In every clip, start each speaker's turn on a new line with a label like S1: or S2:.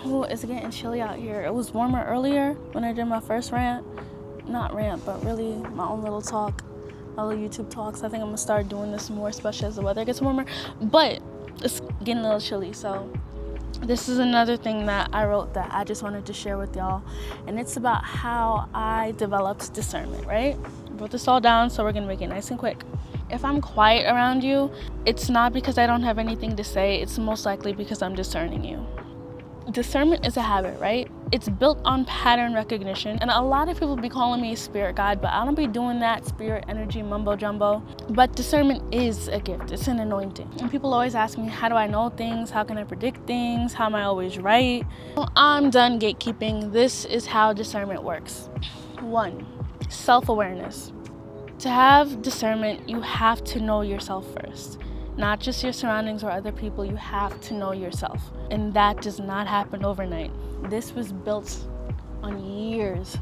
S1: Oh, it's getting chilly out here. It was warmer earlier when I did my first rant. Not rant, but really my own little talk, my little YouTube talks. I think I'm gonna start doing this more, especially as the weather gets warmer. But it's getting a little chilly, so this is another thing that I wrote that I just wanted to share with y'all. And it's about how I developed discernment, right? I wrote this all down, so we're gonna make it nice and quick. If I'm quiet around you, it's not because I don't have anything to say. It's most likely because I'm discerning you. Discernment is a habit, right? It's built on pattern recognition. And a lot of people be calling me a spirit guide, but I don't be doing that spirit energy mumbo jumbo. But discernment is a gift. It's an anointing. And people always ask me, how do I know things? How can I predict things? How am I always right? Well, I'm done gatekeeping. This is how discernment works. 1, self-awareness. To have discernment, you have to know yourself first. Not just your surroundings or other people, you have to know yourself. And that does not happen overnight. This was built on years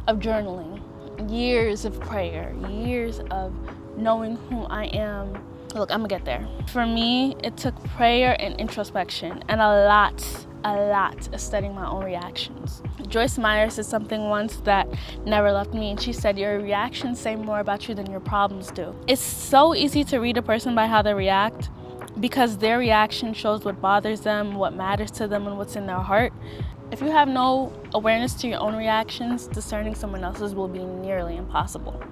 S1: of journaling, years of prayer, years of knowing who I am. Look, I'm gonna get there. For me, it took prayer and introspection and a lot of studying my own reactions. Joyce Meyer said something once that never left me, and she said, your reactions say more about you than your problems do. It's so easy to read a person by how they react because their reaction shows what bothers them, what matters to them, and what's in their heart. If you have no awareness to your own reactions, discerning someone else's will be nearly impossible.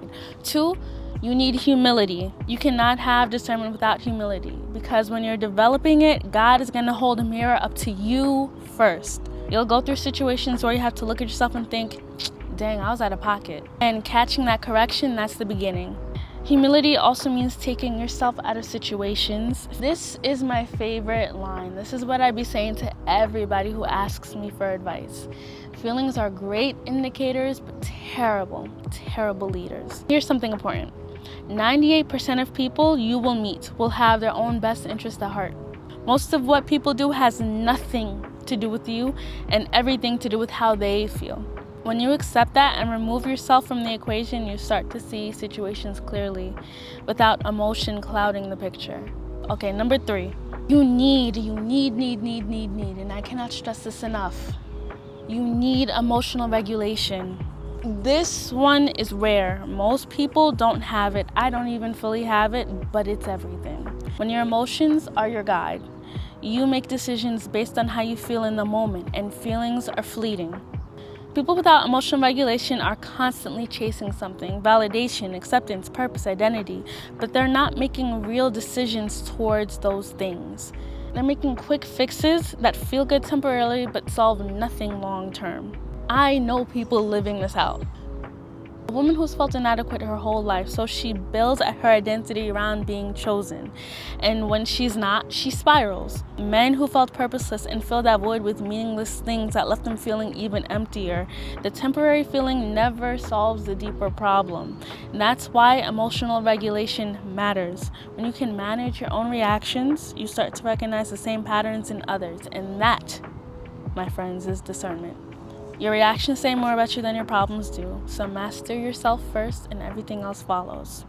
S1: 2, you need humility. You cannot have discernment without humility because when you're developing it, God is gonna hold a mirror up to you first. You'll go through situations where you have to look at yourself and think, dang, I was out of pocket. And catching that correction, that's the beginning. Humility also means taking yourself out of situations. This is my favorite line. This is what I be saying to everybody who asks me for advice. Feelings are great indicators, but terrible leaders. Here's something important. 98% of people you will meet will have their own best interest at heart. Most of what people do has nothing to do with you and everything to do with how they feel. When you accept that and remove yourself from the equation, you start to see situations clearly without emotion clouding the picture. Okay, number 3, you need, and I cannot stress this enough. You need emotional regulation. This one is rare. Most people don't have it. I don't even fully have it, but it's everything. When your emotions are your guide, you make decisions based on how you feel in the moment, and feelings are fleeting. People without emotional regulation are constantly chasing something, validation, acceptance, purpose, identity, but they're not making real decisions towards those things. They're making quick fixes that feel good temporarily but solve nothing long term. I know people living this out. A woman who's felt inadequate her whole life, so she builds her identity around being chosen. And when she's not, she spirals. Men who felt purposeless and filled that void with meaningless things that left them feeling even emptier. The temporary feeling never solves the deeper problem. And that's why emotional regulation matters. When you can manage your own reactions, you start to recognize the same patterns in others. And that, my friends, is discernment. Your reactions say more about you than your problems do, so master yourself first and everything else follows.